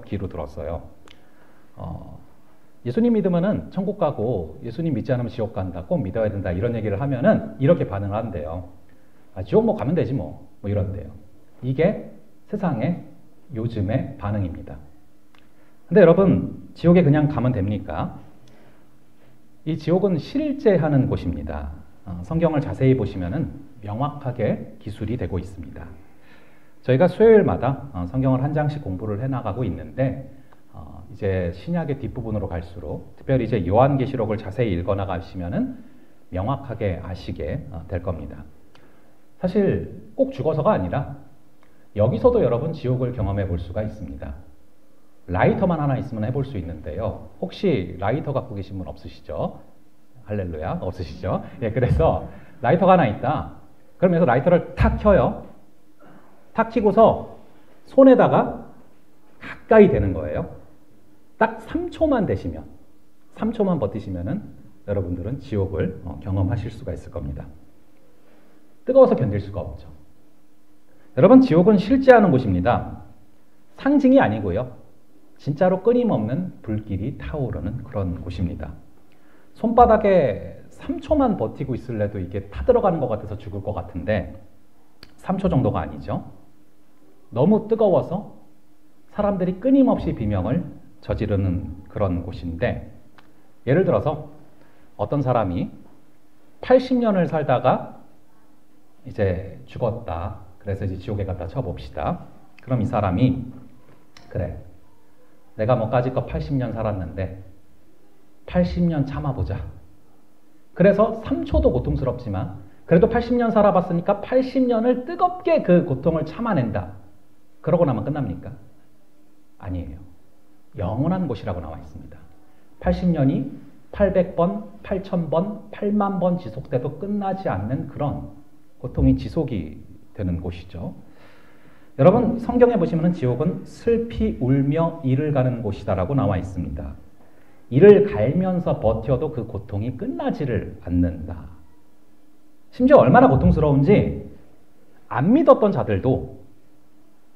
귀로 들었어요. 예수님 믿으면은 천국 가고 예수님 믿지 않으면 지옥 간다. 꼭 믿어야 된다. 이런 얘기를 하면은 이렇게 반응을 한대요. 지옥 뭐 가면 되지 뭐 이런대요. 이게 세상의 요즘의 반응입니다. 근데 여러분, 지옥에 그냥 가면 됩니까? 이 지옥은 실제 하는 곳입니다. 성경을 자세히 보시면은 명확하게 기술이 되고 있습니다. 저희가 수요일마다 성경을 한 장씩 공부를 해나가고 있는데 이제 신약의 뒷부분으로 갈수록 특별히 이제 요한계시록을 자세히 읽어나가시면은 명확하게 아시게 될 겁니다. 사실 꼭 죽어서가 아니라 여기서도 여러분 지옥을 경험해 볼 수가 있습니다. 라이터만 하나 있으면 해볼 수 있는데요. 혹시 라이터 갖고 계신 분 없으시죠? 할렐루야, 없으시죠? 예, 그래서 라이터가 하나 있다. 그러면서 라이터를 탁 켜요. 탁 켜고서 손에다가 가까이 대는 거예요. 딱 3초만 되시면, 3초만 버티시면은 여러분들은 지옥을 경험하실 수가 있을 겁니다. 뜨거워서 견딜 수가 없죠. 여러분, 지옥은 실제 하는 곳입니다. 상징이 아니고요. 진짜로 끊임없는 불길이 타오르는 그런 곳입니다. 손바닥에 3초만 버티고 있을래도 이게 타들어가는 것 같아서 죽을 것 같은데 3초 정도가 아니죠. 너무 뜨거워서 사람들이 끊임없이 비명을 저지르는 그런 곳인데, 예를 들어서 어떤 사람이 80년을 살다가 이제 죽었다. 그래서 이제 지옥에 갔다 쳐봅시다. 그럼 이 사람이 그래, 내가 뭐까짓 거 80년 살았는데 80년 참아보자. 그래서 3초도 고통스럽지만 그래도 80년 살아봤으니까 80년을 뜨겁게 그 고통을 참아낸다. 그러고 나면 끝납니까? 아니에요. 영원한 곳이라고 나와 있습니다. 80년이 800번, 8000번, 8만 번 지속돼도 끝나지 않는 그런 고통이 지속이 되는 곳이죠. 여러분, 성경에 보시면 지옥은 슬피 울며 이를 가는 곳이다라고 나와 있습니다. 이를 갈면서 버텨도 그 고통이 끝나지를 않는다. 심지어 얼마나 고통스러운지 안 믿었던 자들도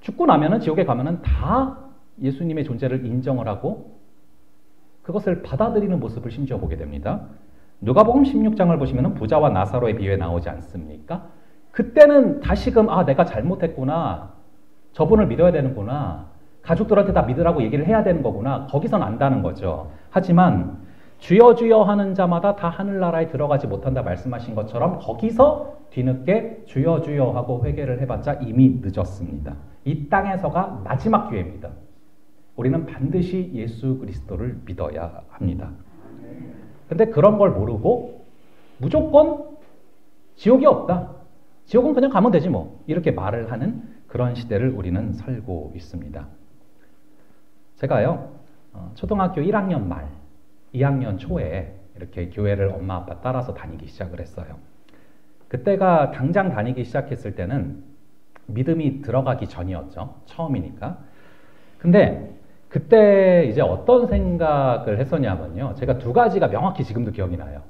죽고 나면은 지옥에 가면은 다 예수님의 존재를 인정을 하고 그것을 받아들이는 모습을 심지어 보게 됩니다. 누가복음 16장을 보시면 부자와 나사로의 비유에 나오지 않습니까? 그때는 다시금 내가 잘못했구나. 저분을 믿어야 되는구나. 가족들한테 다 믿으라고 얘기를 해야 되는 거구나. 거기선 안다는 거죠. 하지만 주여 주여 하는 자마다 다 하늘나라에 들어가지 못한다 말씀하신 것처럼 거기서 뒤늦게 주여 주여 하고 회개를 해봤자 이미 늦었습니다. 이 땅에서가 마지막 기회입니다. 우리는 반드시 예수 그리스도를 믿어야 합니다. 근데 그런 걸 모르고 무조건 지옥이 없다. 지옥은 그냥 가면 되지 뭐. 이렇게 말을 하는 그런 시대를 우리는 살고 있습니다. 제가요, 초등학교 1학년 말, 2학년 초에 이렇게 교회를 엄마 아빠 따라서 다니기 시작을 했어요. 그때가 당장 다니기 시작했을 때는 믿음이 들어가기 전이었죠. 처음이니까. 근데 그때 이제 어떤 생각을 했었냐면요. 제가 두 가지가 명확히 지금도 기억이 나요.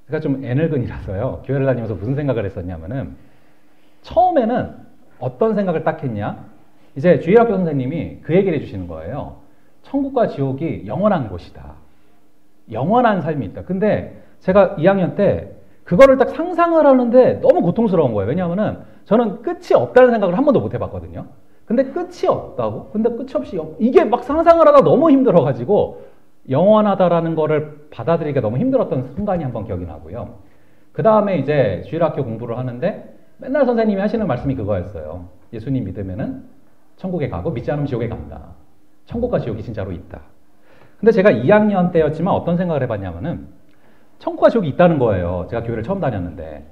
제가 좀 애늙은이라서요. 교회를 다니면서 무슨 생각을 했었냐면은 처음에는 어떤 생각을 딱 했냐? 이제 주일학교 선생님이 그 얘기를 해주시는 거예요. 천국과 지옥이 영원한 곳이다. 영원한 삶이 있다. 근데 제가 2학년 때 그거를 딱 상상을 하는데 너무 고통스러운 거예요. 왜냐하면은 저는 끝이 없다는 생각을 한 번도 못 해봤거든요. 근데 끝이 없다고? 근데 끝이 없이 이게 막 상상을 하다 너무 힘들어가지고 영원하다라는 거를 받아들이기가 너무 힘들었던 순간이 한번 기억이 나고요. 그 다음에 이제 주일학교 공부를 하는데 맨날 선생님이 하시는 말씀이 그거였어요. 예수님 믿으면은 천국에 가고 믿지 않으면 지옥에 간다. 천국과 지옥이 진짜로 있다. 근데 제가 2학년 때였지만 어떤 생각을 해봤냐면은 천국과 지옥이 있다는 거예요. 제가 교회를 처음 다녔는데.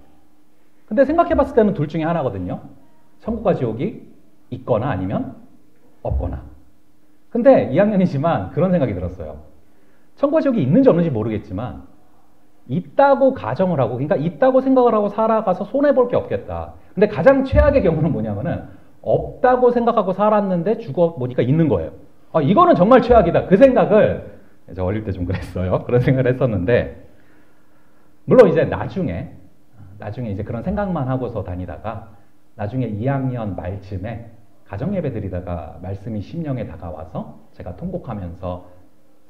근데 생각해봤을 때는 둘 중에 하나거든요. 천국과 지옥이 있거나 아니면 없거나. 근데 2학년이지만 그런 생각이 들었어요. 천국과 지옥이 있는지 없는지 모르겠지만 있다고 가정을 하고, 그러니까 있다고 생각을 하고 살아가서 손해볼 게 없겠다. 근데 가장 최악의 경우는 뭐냐면은 없다고 생각하고 살았는데 죽어보니까 있는 거예요. 이거는 정말 최악이다. 그 생각을 저 어릴 때 좀 그랬어요. 그런 생각을 했었는데, 물론 이제 나중에 이제 그런 생각만 하고서 다니다가 나중에 2학년 말쯤에 가정 예배 드리다가 말씀이 심령에 다가와서 제가 통곡하면서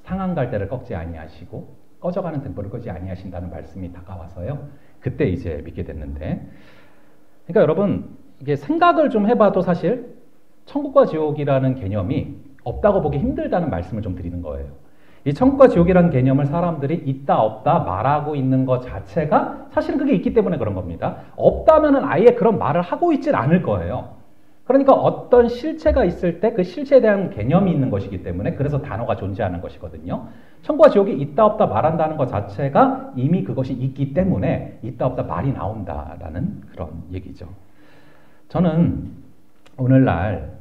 상한 갈대를 꺾지 아니하시고 꺼져가는 등불을 끄지 아니하신다는 말씀이 다가와서요. 그때 이제 믿게 됐는데, 그러니까 여러분 이게 생각을 좀 해봐도 사실 천국과 지옥이라는 개념이 없다고 보기 힘들다는 말씀을 좀 드리는 거예요. 이 천국과 지옥이라는 개념을 사람들이 있다 없다 말하고 있는 것 자체가 사실은 그게 있기 때문에 그런 겁니다. 없다면은 아예 그런 말을 하고 있질 않을 거예요. 그러니까 어떤 실체가 있을 때 그 실체에 대한 개념이 있는 것이기 때문에 그래서 단어가 존재하는 것이거든요. 천국과 지옥이 있다 없다 말한다는 것 자체가 이미 그것이 있기 때문에 있다 없다 말이 나온다라는 그런 얘기죠. 저는 오늘날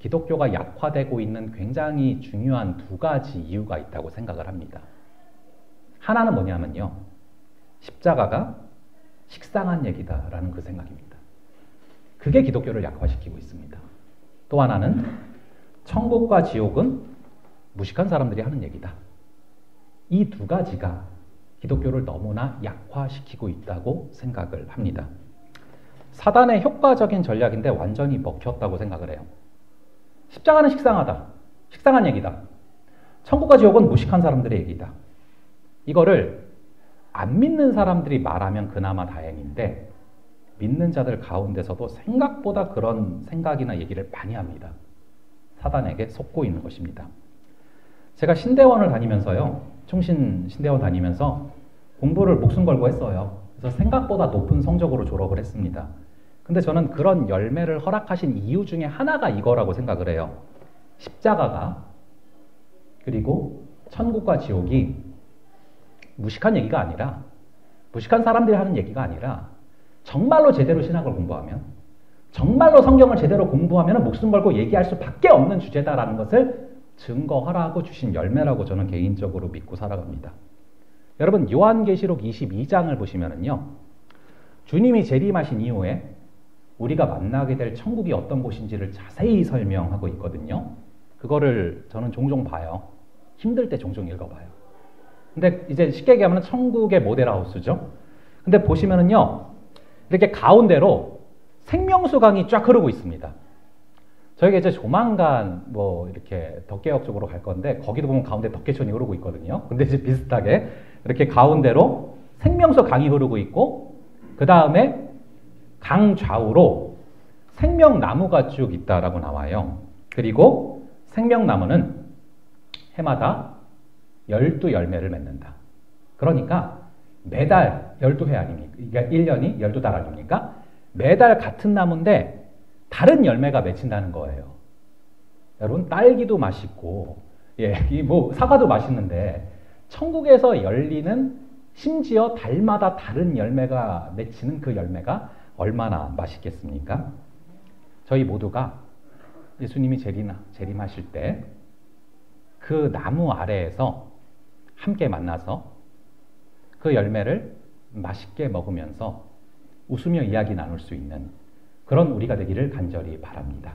기독교가 약화되고 있는 굉장히 중요한 두 가지 이유가 있다고 생각을 합니다. 하나는 뭐냐면요. 십자가가 식상한 얘기다라는 그 생각입니다. 그게 기독교를 약화시키고 있습니다. 또 하나는 천국과 지옥은 무식한 사람들이 하는 얘기다. 이 두 가지가 기독교를 너무나 약화시키고 있다고 생각을 합니다. 사단의 효과적인 전략인데 완전히 먹혔다고 생각을 해요. 십자가는 식상하다. 식상한 얘기다. 천국과 지옥은 무식한 사람들의 얘기다. 이거를 안 믿는 사람들이 말하면 그나마 다행인데 믿는 자들 가운데서도 생각보다 그런 생각이나 얘기를 많이 합니다. 사단에게 속고 있는 것입니다. 제가 신대원을 다니면서요. 충신 신대원 다니면서 공부를 목숨 걸고 했어요. 그래서 생각보다 높은 성적으로 졸업을 했습니다. 근데 저는 그런 열매를 허락하신 이유 중에 하나가 이거라고 생각을 해요. 십자가가 그리고 천국과 지옥이 무식한 얘기가 아니라 무식한 사람들이 하는 얘기가 아니라 정말로 제대로 신학을 공부하면 정말로 성경을 제대로 공부하면 목숨 걸고 얘기할 수밖에 없는 주제다라는 것을 증거하라고 주신 열매라고 저는 개인적으로 믿고 살아갑니다. 여러분 요한계시록 22장을 보시면은요. 주님이 재림하신 이후에 우리가 만나게 될 천국이 어떤 곳인지를 자세히 설명하고 있거든요. 그거를 저는 종종 봐요. 힘들 때 종종 읽어봐요. 근데 이제 쉽게 얘기하면 천국의 모델하우스죠. 근데 보시면은요. 이렇게 가운데로 생명수 강이 쫙 흐르고 있습니다. 저희가 이제 조만간 뭐 이렇게 덕계역 쪽으로 갈 건데 거기도 보면 가운데 덕계천이 흐르고 있거든요. 근데 이제 비슷하게 이렇게 가운데로 생명수 강이 흐르고 있고 그 다음에 강 좌우로 생명나무가 쭉 있다라고 나와요. 그리고 생명나무는 해마다 12열매를 맺는다. 그러니까 매달 12회 아닙니까? 그러니까 1년이 12달 아닙니까? 매달 같은 나무인데 다른 열매가 맺힌다는 거예요. 여러분 딸기도 맛있고 뭐 사과도 맛있는데 천국에서 열리는 심지어 달마다 다른 열매가 맺히는 그 열매가 얼마나 맛있겠습니까? 저희 모두가 예수님이 재림하실 때 그 나무 아래에서 함께 만나서 그 열매를 맛있게 먹으면서 웃으며 이야기 나눌 수 있는 그런 우리가 되기를 간절히 바랍니다.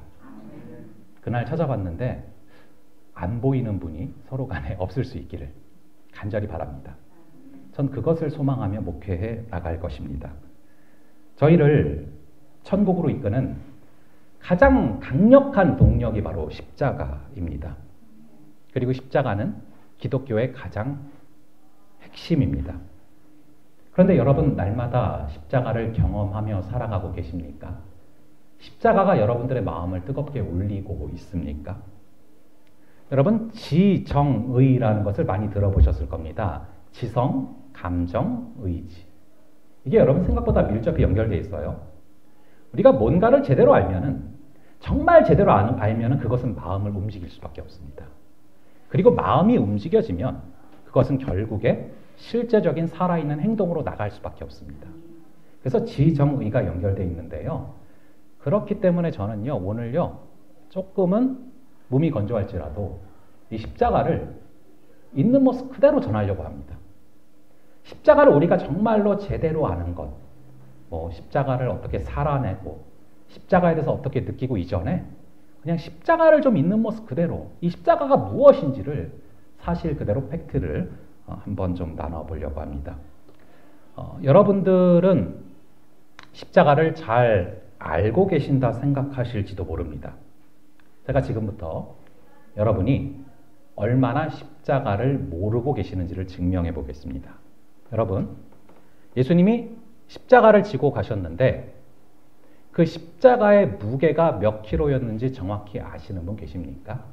그날 찾아봤는데 안 보이는 분이 서로 간에 없을 수 있기를 간절히 바랍니다. 전 그것을 소망하며 목회해 나갈 것입니다. 저희를 천국으로 이끄는 가장 강력한 동력이 바로 십자가입니다. 그리고 십자가는 기독교의 가장 핵심입니다. 그런데 여러분 날마다 십자가를 경험하며 살아가고 계십니까? 십자가가 여러분들의 마음을 뜨겁게 울리고 있습니까? 여러분 지정의라는 것을 많이 들어보셨을 겁니다. 지성, 감정, 의지. 이게 여러분 생각보다 밀접히 연결되어 있어요. 우리가 뭔가를 제대로 알면은 정말 제대로 알면은 그것은 마음을 움직일 수밖에 없습니다. 그리고 마음이 움직여지면 그것은 결국에 실제적인 살아있는 행동으로 나갈 수밖에 없습니다. 그래서 지정의가 연결되어 있는데요. 그렇기 때문에 저는요, 오늘요, 조금은 몸이 건조할지라도 이 십자가를 있는 모습 그대로 전하려고 합니다. 십자가를 우리가 정말로 제대로 아는 것, 뭐 십자가를 어떻게 살아내고 십자가에 대해서 어떻게 느끼고 이전에 그냥 십자가를 좀 있는 모습 그대로 이 십자가가 무엇인지를 사실 그대로 팩트를 한번 좀 나눠보려고 합니다. 여러분들은 십자가를 잘 알고 계신다 생각하실지도 모릅니다. 제가 지금부터 여러분이 얼마나 십자가를 모르고 계시는지를 증명해 보겠습니다. 여러분, 예수님이 십자가를 지고 가셨는데 그 십자가의 무게가 몇 킬로였는지 정확히 아시는 분 계십니까?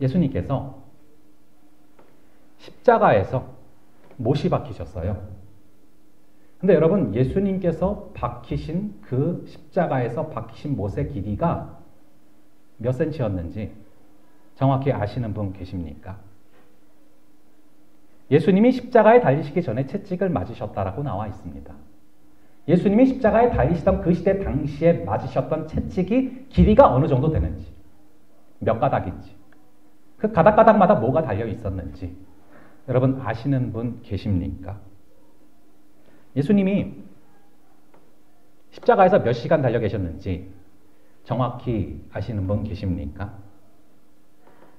예수님께서 십자가에서 못이 박히셨어요. 근데 여러분, 예수님께서 박히신 그 십자가에서 박히신 못의 길이가 몇 센치였는지 정확히 아시는 분 계십니까? 예수님이 십자가에 달리시기 전에 채찍을 맞으셨다라고 나와 있습니다. 예수님이 십자가에 달리시던 그 시대 당시에 맞으셨던 채찍이 길이가 어느 정도 되는지, 몇 가닥인지, 그 가닥가닥마다 뭐가 달려 있었는지 여러분 아시는 분 계십니까? 예수님이 십자가에서 몇 시간 달려 계셨는지 정확히 아시는 분 계십니까?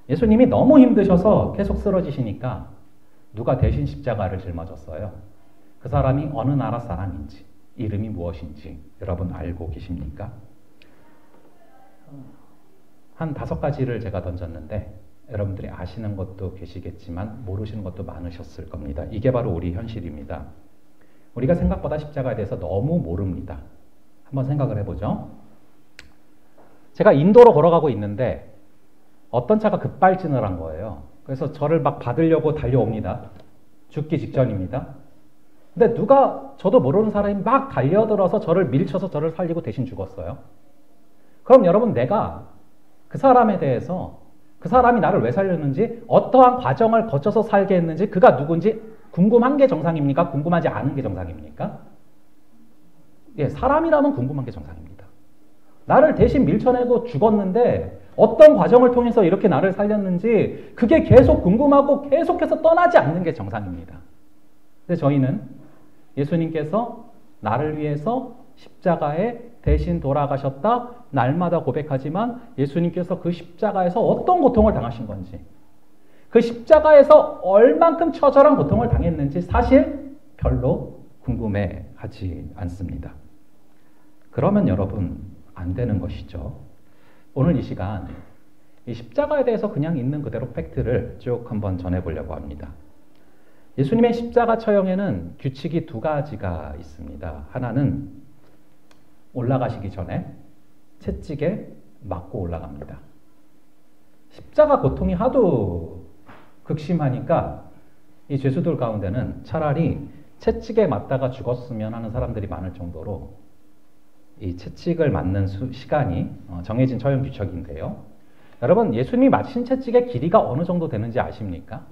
예수님이 너무 힘드셔서 계속 쓰러지시니까 누가 대신 십자가를 짊어졌어요. 그 사람이 어느 나라 사람인지, 이름이 무엇인지 여러분 알고 계십니까? 한 5가지를 제가 던졌는데 여러분들이 아시는 것도 계시겠지만 모르시는 것도 많으셨을 겁니다. 이게 바로 우리 현실입니다. 우리가 생각보다 십자가에 대해서 너무 모릅니다. 한번 생각을 해보죠. 제가 인도로 걸어가고 있는데 어떤 차가 급발진을 한 거예요. 그래서 저를 막 받으려고 달려옵니다. 죽기 직전입니다. 근데 누가 저도 모르는 사람이 막 달려들어서 저를 밀쳐서 저를 살리고 대신 죽었어요. 그럼 여러분, 내가 그 사람에 대해서 그 사람이 나를 왜 살렸는지, 어떠한 과정을 거쳐서 살게 했는지, 그가 누군지 궁금한 게 정상입니까? 궁금하지 않은 게 정상입니까? 예, 사람이라면 궁금한 게 정상입니다. 나를 대신 밀쳐내고 죽었는데 어떤 과정을 통해서 이렇게 나를 살렸는지 그게 계속 궁금하고 계속해서 떠나지 않는 게 정상입니다. 근데 저희는 예수님께서 나를 위해서 십자가에 대신 돌아가셨다 날마다 고백하지만 예수님께서 그 십자가에서 어떤 고통을 당하신 건지, 그 십자가에서 얼만큼 처절한 고통을 당했는지 사실 별로 궁금해하지 않습니다. 그러면 여러분, 안 되는 것이죠. 오늘 이 시간 이 십자가에 대해서 그냥 있는 그대로 팩트를 쭉 한번 전해보려고 합니다. 예수님의 십자가 처형에는 규칙이 2가지가 있습니다. 하나는 올라가시기 전에 채찍에 맞고 올라갑니다. 십자가 고통이 하도 극심하니까 이 죄수들 가운데는 차라리 채찍에 맞다가 죽었으면 하는 사람들이 많을 정도로 이 채찍을 맞는 시간이 정해진 처형 규칙인데요. 여러분, 예수님이 맞으신 채찍의 길이가 어느 정도 되는지 아십니까?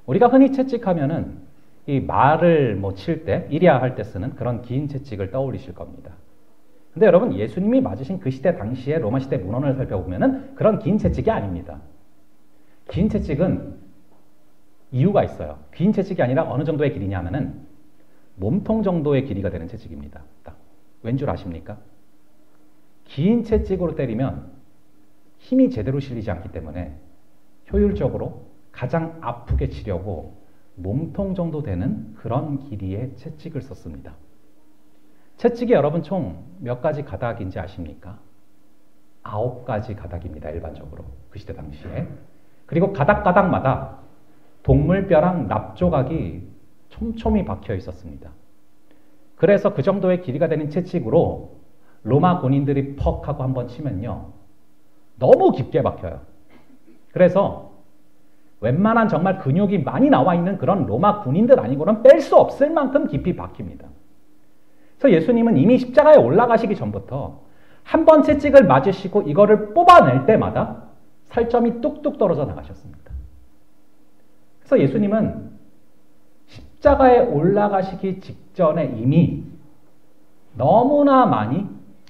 우리가 흔히 채찍하면은 이 말을 칠 때, 이랴 할 때 쓰는 그런 긴 채찍을 떠올리실 겁니다. 근데 여러분, 예수님이 맞으신 그 시대 당시에 로마 시대 문헌을 살펴보면은 그런 긴 채찍이 아닙니다. 긴 채찍은 이유가 있어요. 긴 채찍이 아니라 어느 정도의 길이냐면은 몸통 정도의 길이가 되는 채찍입니다. 딱. 왠 줄 아십니까? 긴 채찍으로 때리면 힘이 제대로 실리지 않기 때문에 효율적으로 가장 아프게 치려고 몸통 정도 되는 그런 길이의 채찍을 썼습니다. 채찍이 여러분 총 몇 가지 가닥인지 아십니까? 9가지 가닥입니다. 일반적으로 그 시대 당시에. 그리고 가닥가닥마다 동물뼈랑 납조각이 촘촘히 박혀 있었습니다. 그래서 그 정도의 길이가 되는 채찍으로 로마 군인들이 퍽 하고 한번 치면요, 너무 깊게 박혀요. 그래서 웬만한 정말 근육이 많이 나와 있는 그런 로마 군인들 아니고는 뺄 수 없을 만큼 깊이 박힙니다. 그래서 예수님은 이미 십자가에 올라가시기 전부터 한 번 채찍을 맞으시고 이거를 뽑아낼 때마다 살점이 뚝뚝 떨어져 나가셨습니다. 그래서 예수님은 십자가에 올라가시기 직전에 이미 너무나 많이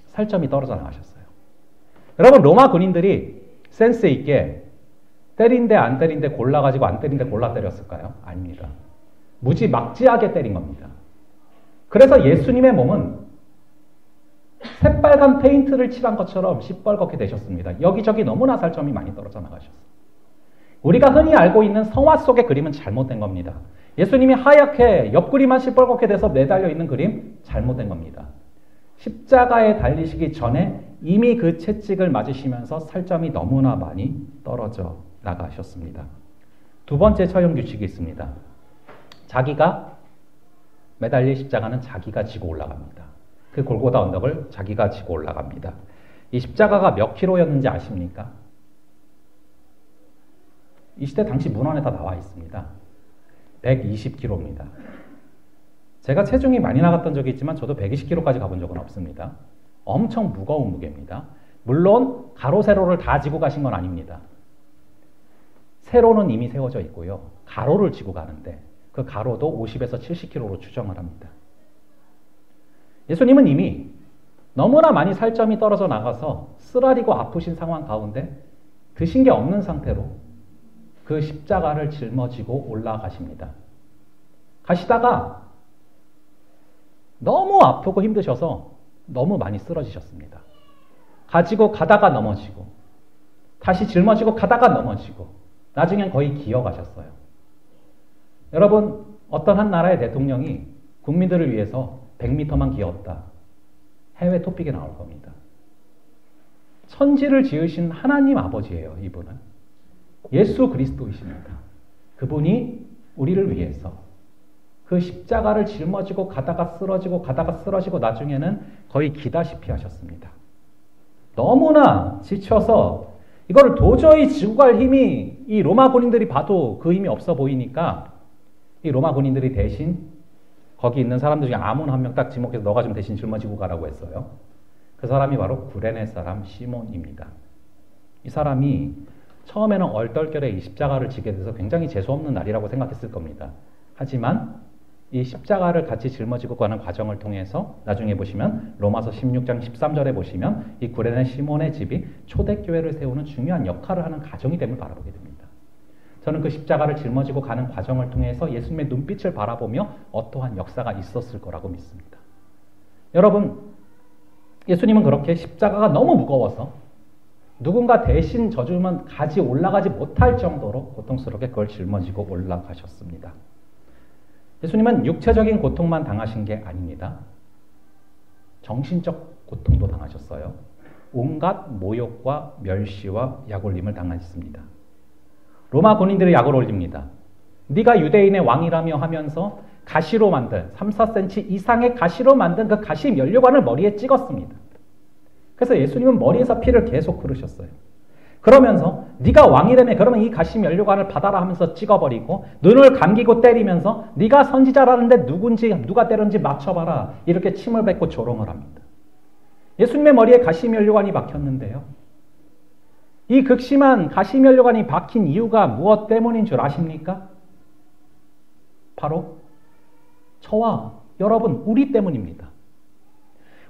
살점이 떨어져 나가셨어요. 여러분, 로마 군인들이 센스 있게 때린데 안 때린데 골라가지고 안 때린데 골라 때렸을까요? 아닙니다. 무지막지하게 때린 겁니다. 그래서 예수님의 몸은 새빨간 페인트를 칠한 것처럼 시뻘겋게 되셨습니다. 여기저기 너무나 살점이 많이 떨어져 나가셨어요. 우리가 흔히 알고 있는 성화 속의 그림은 잘못된 겁니다. 예수님이 하얗게 옆구리만 시뻘겋게 돼서 매달려 있는 그림 잘못된 겁니다. 십자가에 달리시기 전에 이미 그 채찍을 맞으시면서 살점이 너무나 많이 떨어져 나가셨습니다. 두 번째 처형 규칙이 있습니다. 자기가 매달릴 십자가는 자기가 지고 올라갑니다. 그 골고다 언덕을 자기가 지고 올라갑니다. 이 십자가가 몇 킬로였는지 아십니까? 이 시대 당시 문헌에 다 나와 있습니다. 120kg입니다. 제가 체중이 많이 나갔던 적이 있지만 저도 120kg까지 가본 적은 없습니다. 엄청 무거운 무게입니다. 물론 가로 세로를 다 지고 가신 건 아닙니다. 세로는 이미 세워져 있고요. 가로를 지고 가는데 그 가로도 50에서 70kg로 추정을 합니다. 예수님은 이미 너무나 많이 살점이 떨어져 나가서 쓰라리고 아프신 상황 가운데 드신 게 없는 상태로 그 십자가를 짊어지고 올라가십니다. 가시다가 너무 아프고 힘드셔서 너무 많이 쓰러지셨습니다. 가지고 가다가 넘어지고 다시 짊어지고 가다가 넘어지고 나중엔 거의 기어가셨어요. 여러분, 어떤 한 나라의 대통령이 국민들을 위해서 100m만 기었다. 해외 토픽에 나올 겁니다. 천지를 지으신 하나님 아버지예요, 이분은. 예수 그리스도이십니다. 그분이 우리를 위해서 그 십자가를 짊어지고 가다가 쓰러지고 가다가 쓰러지고 나중에는 거의 기다시피 하셨습니다. 너무나 지쳐서 이거를 도저히 지고 갈 힘이 이 로마 군인들이 봐도 그 힘이 없어 보이니까 이 로마 군인들이 대신 거기 있는 사람들 중에 아무나 한 명 딱 지목해서 너가 좀 대신 짊어지고 가라고 했어요. 그 사람이 바로 구레네 사람 시몬입니다. 이 사람이 처음에는 얼떨결에 이 십자가를 지게 돼서 굉장히 재수없는 날이라고 생각했을 겁니다. 하지만 이 십자가를 같이 짊어지고 가는 과정을 통해서 나중에 보시면 로마서 16장 13절에 보시면 이 구레네 시몬의 집이 초대교회를 세우는 중요한 역할을 하는 가정이 됨을 바라보게 됩니다. 저는 그 십자가를 짊어지고 가는 과정을 통해서 예수님의 눈빛을 바라보며 어떠한 역사가 있었을 거라고 믿습니다. 여러분, 예수님은 그렇게 십자가가 너무 무거워서 누군가 대신 져주면 가지 올라가지 못할 정도로 고통스럽게 그걸 짊어지고 올라가셨습니다. 예수님은 육체적인 고통만 당하신 게 아닙니다. 정신적 고통도 당하셨어요. 온갖 모욕과 멸시와 약올림을 당하셨습니다. 로마 군인들이 약을 올립니다. 네가 유대인의 왕이라며 하면서 가시로 만든 3, 4cm 이상의 가시로 만든 그 가시 면류관을 머리에 찍었습니다. 그래서 예수님은 머리에서 피를 계속 흐르셨어요. 그러면서 네가 왕이라며 그러면 이 가시 면류관을 받아라 하면서 찍어버리고 눈을 감기고 때리면서 네가 선지자라는데 누가 때렸는지 맞춰봐라 이렇게 침을 뱉고 조롱을 합니다. 예수님의 머리에 가시 면류관이 박혔는데요. 이 극심한 가시 면류관이 박힌 이유가 무엇 때문인 줄 아십니까? 바로 저와 여러분 우리 때문입니다.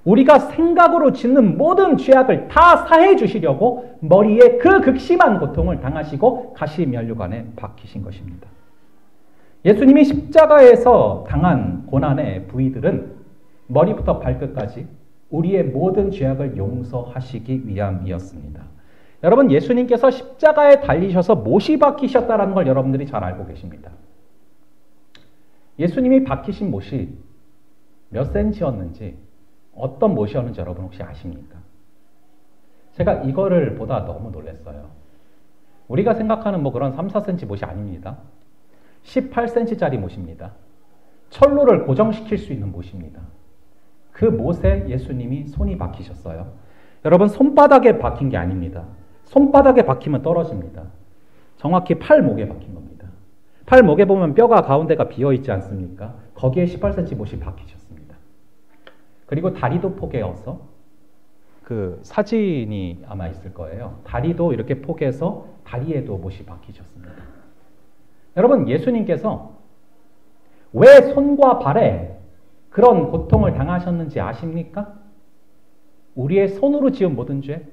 우리가 생각으로 짓는 모든 죄악을 다 사해 주시려고 머리에 그 극심한 고통을 당하시고 가시 면류관에 박히신 것입니다. 예수님이 십자가에서 당한 고난의 부위들은 머리부터 발끝까지 우리의 모든 죄악을 용서하시기 위함이었습니다. 여러분, 예수님께서 십자가에 달리셔서 못이 박히셨다는 걸 여러분들이 잘 알고 계십니다. 예수님이 박히신 못이 몇 센치였는지 어떤 못이었는지 여러분 혹시 아십니까? 제가 이거를 보다 너무 놀랐어요. 우리가 생각하는 뭐 그런 3, 4cm 못이 아닙니다. 18cm짜리 못입니다. 철로를 고정시킬 수 있는 못입니다. 그 못에 예수님이 손이 박히셨어요. 여러분, 손바닥에 박힌 게 아닙니다. 손바닥에 박히면 떨어집니다. 정확히 팔목에 박힌 겁니다. 팔목에 보면 뼈가 가운데가 비어있지 않습니까? 거기에 18cm 못이 박히셨습니다. 그리고 다리도 포개어서 그 사진이 아마 있을 거예요. 다리도 이렇게 포개서 다리에도 못이 박히셨습니다. 여러분, 예수님께서 왜 손과 발에 그런 고통을 당하셨는지 아십니까? 우리의 손으로 지은 모든 죄,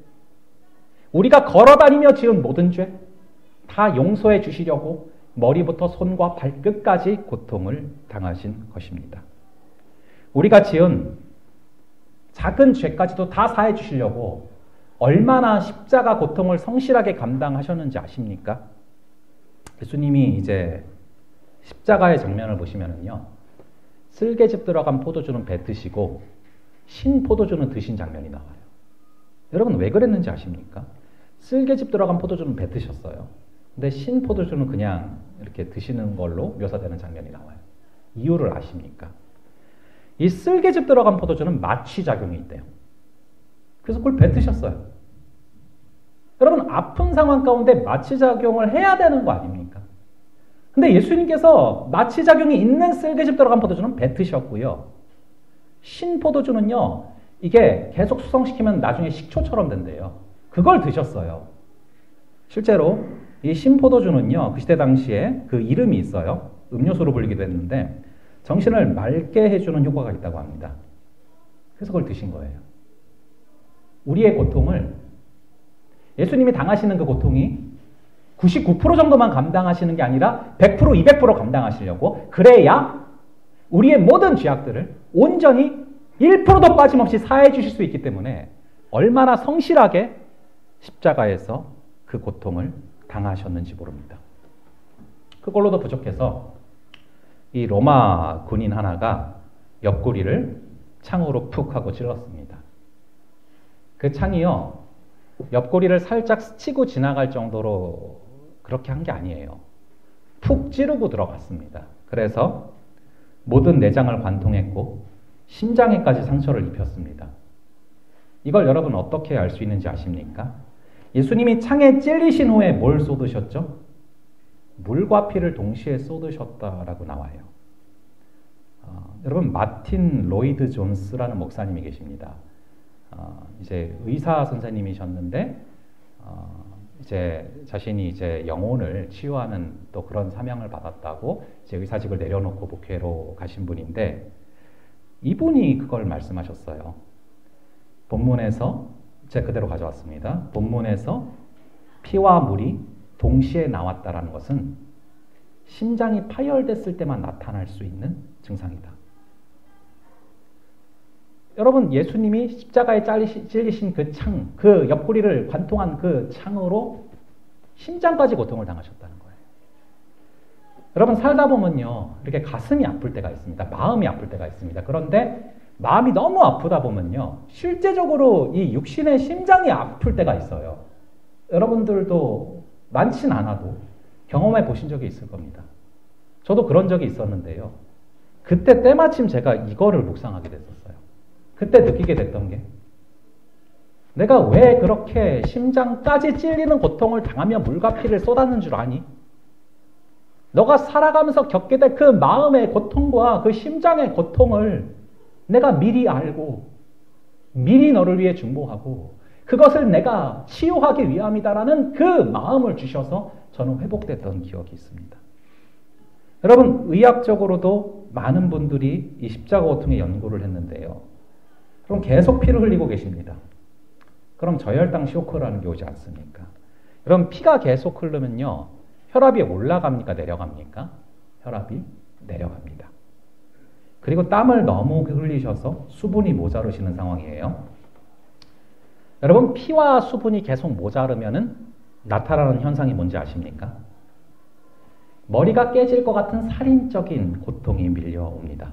우리가 걸어다니며 지은 모든 죄 다 용서해 주시려고 머리부터 손과 발끝까지 고통을 당하신 것입니다. 우리가 지은 작은 죄까지도 다 사해 주시려고 얼마나 십자가 고통을 성실하게 감당하셨는지 아십니까? 예수님이 이제 십자가의 장면을 보시면은요, 쓸개즙 들어간 포도주는 뱉으시고 신 포도주는 드신 장면이 나와요. 여러분 왜 그랬는지 아십니까? 쓸개즙 들어간 포도주는 뱉으셨어요. 근데 신 포도주는 그냥 이렇게 드시는 걸로 묘사되는 장면이 나와요. 이유를 아십니까? 이 쓸개즙 들어간 포도주는 마취작용이 있대요. 그래서 그걸 뱉으셨어요. 여러분 아픈 상황 가운데 마취작용을 해야 되는 거 아닙니까? 근데 예수님께서 마취작용이 있는 쓸개즙 들어간 포도주는 뱉으셨고요. 신 포도주는요. 이게 계속 수성시키면 나중에 식초처럼 된대요. 그걸 드셨어요. 실제로 이 신 포도주는요. 그 시대 당시에 그 이름이 있어요. 음료수로 불리기도 했는데 정신을 맑게 해주는 효과가 있다고 합니다. 그래서 그걸 드신 거예요. 우리의 고통을 예수님이 당하시는 그 고통이 99% 정도만 감당하시는 게 아니라 100%, 200% 감당하시려고 그래야 우리의 모든 죄악들을 온전히 1%도 빠짐없이 사해 주실 수 있기 때문에 얼마나 성실하게 십자가에서 그 고통을 당하셨는지 모릅니다. 그걸로도 부족해서 이 로마 군인 하나가 옆구리를 창으로 푹 하고 찔렀습니다. 그 창이요. 옆구리를 살짝 스치고 지나갈 정도로 그렇게 한 게 아니에요. 푹 찌르고 들어갔습니다. 그래서 모든 내장을 관통했고 심장에까지 상처를 입혔습니다. 이걸 여러분 어떻게 알 수 있는지 아십니까? 예수님이 창에 찔리신 후에 뭘 쏟으셨죠? 물과 피를 동시에 쏟으셨다라고 나와요. 여러분 마틴 로이드 존스라는 목사님이 계십니다. 이제 의사 선생님이셨는데 이제 자신이 이제 영혼을 치유하는 또 그런 사명을 받았다고 이제 의사직을 내려놓고 목회로 가신 분인데 이분이 그걸 말씀하셨어요. 본문에서 제가 그대로 가져왔습니다. 본문에서 피와 물이 동시에 나왔다라는 것은 심장이 파열됐을 때만 나타날 수 있는 증상이다. 여러분 예수님이 십자가에 찔리신 그 창, 그 옆구리를 관통한 그 창으로 심장까지 고통을 당하셨다는 거예요. 여러분 살다 보면요. 이렇게 가슴이 아플 때가 있습니다. 마음이 아플 때가 있습니다. 그런데 마음이 너무 아프다 보면요. 실제적으로 이 육신의 심장이 아플 때가 있어요. 여러분들도 많진 않아도 경험해 보신 적이 있을 겁니다. 저도 그런 적이 있었는데요. 그때 때마침 제가 이거를 묵상하게 됐었어요. 그때 느끼게 됐던 게 내가 왜 그렇게 심장까지 찔리는 고통을 당하며 물과 피를 쏟았는 줄 아니? 너가 살아가면서 겪게 될 그 마음의 고통과 그 심장의 고통을 내가 미리 알고 미리 너를 위해 중보하고 그것을 내가 치유하기 위함이다라는 그 마음을 주셔서 저는 회복됐던 기억이 있습니다. 여러분 의학적으로도 많은 분들이 이 십자가 고통의 연구를 했는데요. 그럼 계속 피를 흘리고 계십니다. 그럼 저혈당 쇼크라는 게 오지 않습니까? 그럼 피가 계속 흐르면요. 혈압이 올라갑니까? 내려갑니까? 혈압이 내려갑니다. 그리고 땀을 너무 흘리셔서 수분이 모자르시는 상황이에요. 여러분 피와 수분이 계속 모자르면 나타나는 현상이 뭔지 아십니까? 머리가 깨질 것 같은 살인적인 고통이 밀려옵니다.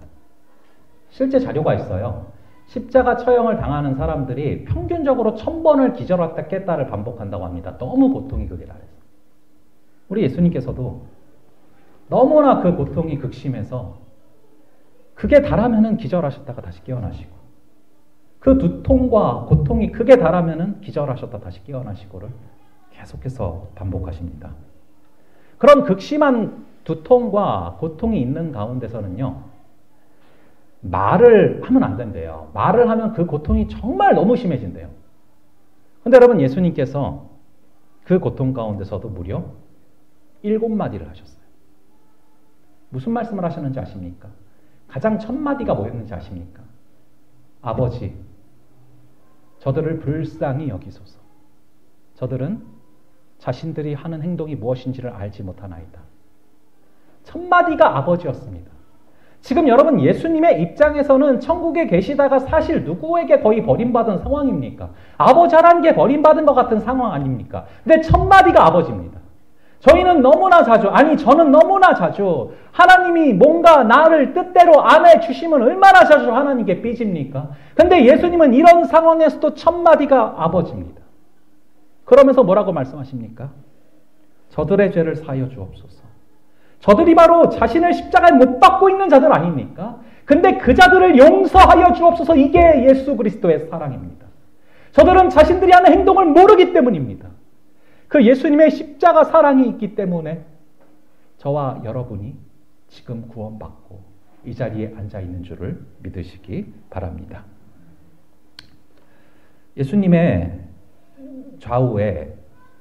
실제 자료가 있어요. 십자가 처형을 당하는 사람들이 평균적으로 1000번을 기절했다 깼다를 반복한다고 합니다. 너무 고통이 극에 달해서. 우리 예수님께서도 너무나 그 고통이 극심해서 극에 달하면은 기절하셨다가 다시 깨어나시고 그 두통과 고통이 극에 달하면은 기절하셨다 다시 깨어나시고를 계속해서 반복하십니다. 그런 극심한 두통과 고통이 있는 가운데서는요. 말을 하면 안 된대요. 말을 하면 그 고통이 정말 너무 심해진대요. 근데 여러분 예수님께서 그 고통 가운데서도 무려 7마디를 하셨어요. 무슨 말씀을 하셨는지 아십니까? 가장 첫 마디가 뭐였는지 아십니까? 아버지, 저들을 불쌍히 여기소서. 저들은 자신들이 하는 행동이 무엇인지를 알지 못하나이다. 첫 마디가 아버지였습니다. 지금 여러분 예수님의 입장에서는 천국에 계시다가 사실 누구에게 거의 버림받은 상황입니까? 아버지 하나님께 버림받은 것 같은 상황 아닙니까? 근데 첫 마디가 아버지입니다. 저희는 너무나 자주, 아니 저는 너무나 자주 하나님이 뭔가 나를 뜻대로 안 해주시면 얼마나 자주 하나님께 삐집니까? 근데 예수님은 이런 상황에서도 첫 마디가 아버지입니다. 그러면서 뭐라고 말씀하십니까? 저들의 죄를 사하여 주옵소서. 저들이 바로 자신을 십자가에 못 박고 있는 자들 아닙니까? 근데 그 자들을 용서하여 주옵소서. 이게 예수 그리스도의 사랑입니다. 저들은 자신들이 하는 행동을 모르기 때문입니다. 그 예수님의 십자가 사랑이 있기 때문에 저와 여러분이 지금 구원받고 이 자리에 앉아 있는 줄을 믿으시기 바랍니다. 예수님의 좌우에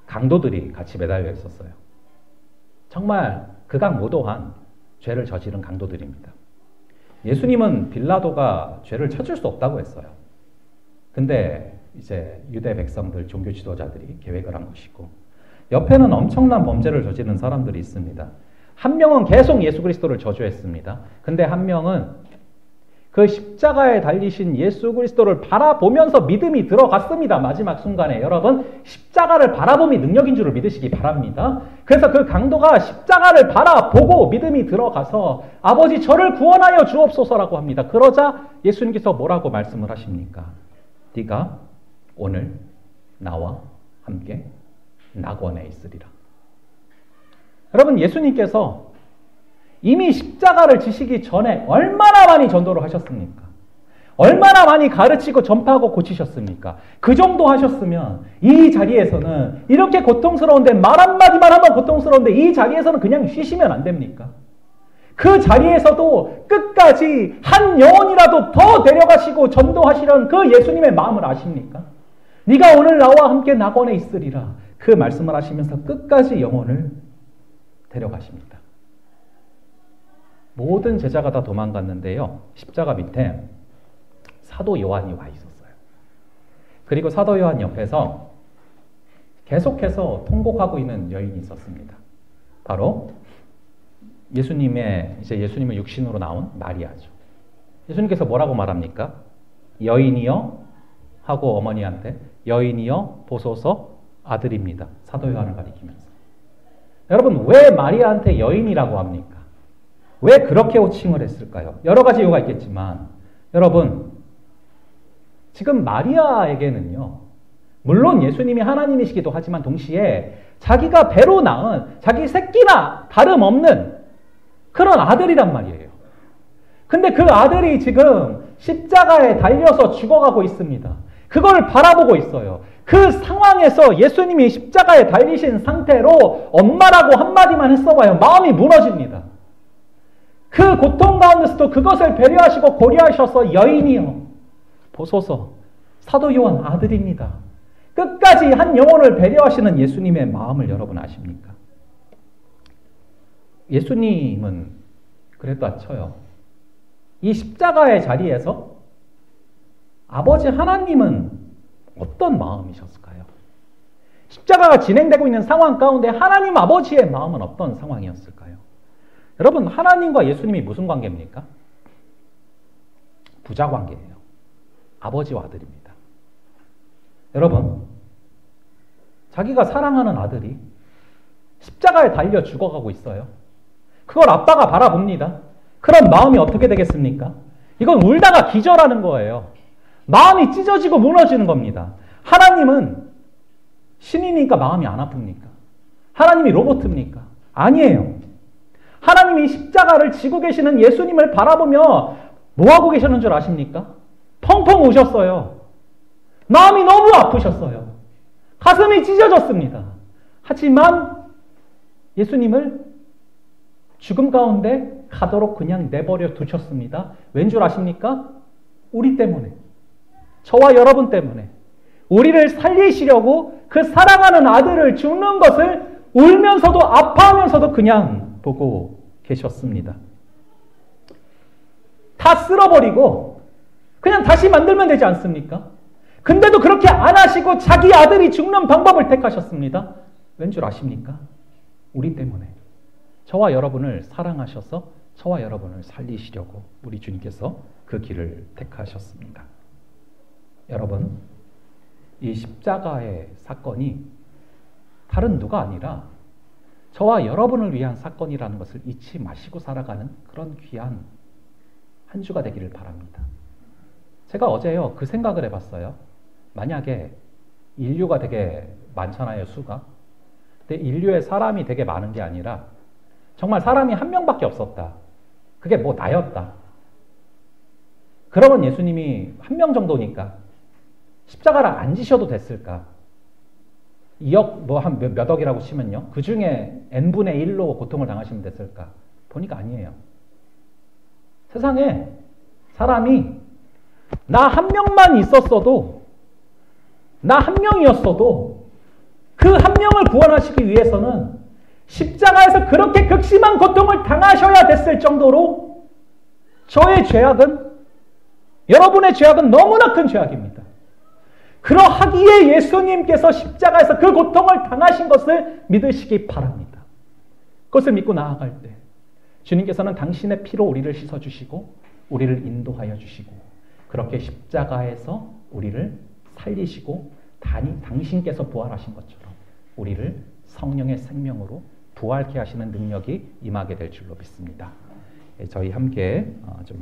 강도들이 같이 매달려 있었어요. 정말 극악무도한 죄를 저지른 강도들입니다. 예수님은 빌라도가 죄를 찾을 수 없다고 했어요. 근데 이제 유대 백성들, 종교 지도자들이 계획을 한 것이고, 옆에는 엄청난 범죄를 저지른 사람들이 있습니다. 한 명은 계속 예수 그리스도를 저주했습니다. 근데 한 명은 그 십자가에 달리신 예수 그리스도를 바라보면서 믿음이 들어갔습니다. 마지막 순간에. 여러분, 십자가를 바라봄이 능력인 줄을 믿으시기 바랍니다. 그래서 그 강도가 십자가를 바라보고 믿음이 들어가서 아버지 저를 구원하여 주옵소서라고 합니다. 그러자 예수님께서 뭐라고 말씀을 하십니까? 네가 오늘 나와 함께 낙원에 있으리라. 여러분, 예수님께서 이미 십자가를 지시기 전에 얼마나 많이 전도를 하셨습니까? 얼마나 많이 가르치고 전파하고 고치셨습니까? 그 정도 하셨으면 이 자리에서는 이렇게 고통스러운데, 말 한마디만 하면 고통스러운데 이 자리에서는 그냥 쉬시면 안 됩니까? 그 자리에서도 끝까지 한 영혼이라도 더 데려가시고 전도하시려는 그 예수님의 마음을 아십니까? 네가 오늘 나와 함께 낙원에 있으리라. 그 말씀을 하시면서 끝까지 영혼을 데려가십니다. 모든 제자가 다 도망갔는데요. 십자가 밑에 사도 요한이 와 있었어요. 그리고 사도 요한 옆에서 계속해서 통곡하고 있는 여인이 있었습니다. 바로 예수님의 육신으로 나온 마리아죠. 예수님께서 뭐라고 말합니까? 여인이여 하고 어머니한테 여인이여 보소서 아들입니다. 사도 요한을 가리키면서. 여러분, 왜 마리아한테 여인이라고 합니까? 왜 그렇게 호칭을 했을까요? 여러 가지 이유가 있겠지만, 여러분, 지금 마리아에게는요, 물론 예수님이 하나님이시기도 하지만 동시에 자기가 배로 낳은 자기 새끼나 다름없는 그런 아들이란 말이에요. 근데 그 아들이 지금 십자가에 달려서 죽어가고 있습니다. 그걸 바라보고 있어요. 그 상황에서 예수님이 십자가에 달리신 상태로 엄마라고 한마디만 했어봐요. 마음이 무너집니다. 그 고통 가운데서도 그것을 배려하시고 고려하셔서 여인이여 보소서 사도 요한 아들입니다. 끝까지 한 영혼을 배려하시는 예수님의 마음을 여러분 아십니까? 예수님은 그랬다 쳐요. 이 십자가의 자리에서 아버지 하나님은 어떤 마음이셨을까요? 십자가가 진행되고 있는 상황 가운데 하나님 아버지의 마음은 어떤 상황이었을까요? 여러분, 하나님과 예수님이 무슨 관계입니까? 부자 관계예요. 아버지와 아들입니다. 여러분, 자기가 사랑하는 아들이 십자가에 달려 죽어가고 있어요. 그걸 아빠가 바라봅니다. 그럼 마음이 어떻게 되겠습니까? 이건 울다가 기절하는 거예요. 마음이 찢어지고 무너지는 겁니다. 하나님은 신이니까 마음이 안 아픕니까? 하나님이 로봇입니까? 아니에요. 하나님이 십자가를 지고 계시는 예수님을 바라보며 뭐하고 계셨는 줄 아십니까? 펑펑 우셨어요. 마음이 너무 아프셨어요. 가슴이 찢어졌습니다. 하지만 예수님을 죽음 가운데 가도록 그냥 내버려 두셨습니다. 왠 줄 아십니까? 우리 때문에. 저와 여러분 때문에. 우리를 살리시려고 그 사랑하는 아들을 죽는 것을 울면서도 아파하면서도 그냥 보고 계셨습니다. 다 쓸어버리고 그냥 다시 만들면 되지 않습니까? 근데도 그렇게 안 하시고 자기 아들이 죽는 방법을 택하셨습니다. 왠 줄 아십니까? 우리 때문에. 저와 여러분을 사랑하셔서 저와 여러분을 살리시려고 우리 주님께서 그 길을 택하셨습니다. 여러분, 이 십자가의 사건이 다른 누가 아니라 저와 여러분을 위한 사건이라는 것을 잊지 마시고 살아가는 그런 귀한 한 주가 되기를 바랍니다. 제가 어제요, 그 생각을 해봤어요. 만약에 인류가 되게 많잖아요, 수가. 근데 인류에 사람이 되게 많은 게 아니라 정말 사람이 한 명밖에 없었다. 그게 뭐 나였다. 그러면 예수님이 한 명 정도니까 십자가를 안 지셔도 됐을까? 2억, 뭐 한 몇 억이라고 치면요. 그 중에 n분의 1로 고통을 당하시면 됐을까? 보니까 아니에요. 세상에 사람이 나 한 명만 있었어도, 나 한 명이었어도 그 한 명을 구원하시기 위해서는 십자가에서 그렇게 극심한 고통을 당하셔야 됐을 정도로 저의 죄악은, 여러분의 죄악은 너무나 큰 죄악입니다. 그러하기에 예수님께서 십자가에서 그 고통을 당하신 것을 믿으시기 바랍니다. 그것을 믿고 나아갈 때 주님께서는 당신의 피로 우리를 씻어주시고 우리를 인도하여 주시고 그렇게 십자가에서 우리를 살리시고 당신께서 부활하신 것처럼 우리를 성령의 생명으로 부활케 하시는 능력이 임하게 될 줄로 믿습니다. 저희 함께 좀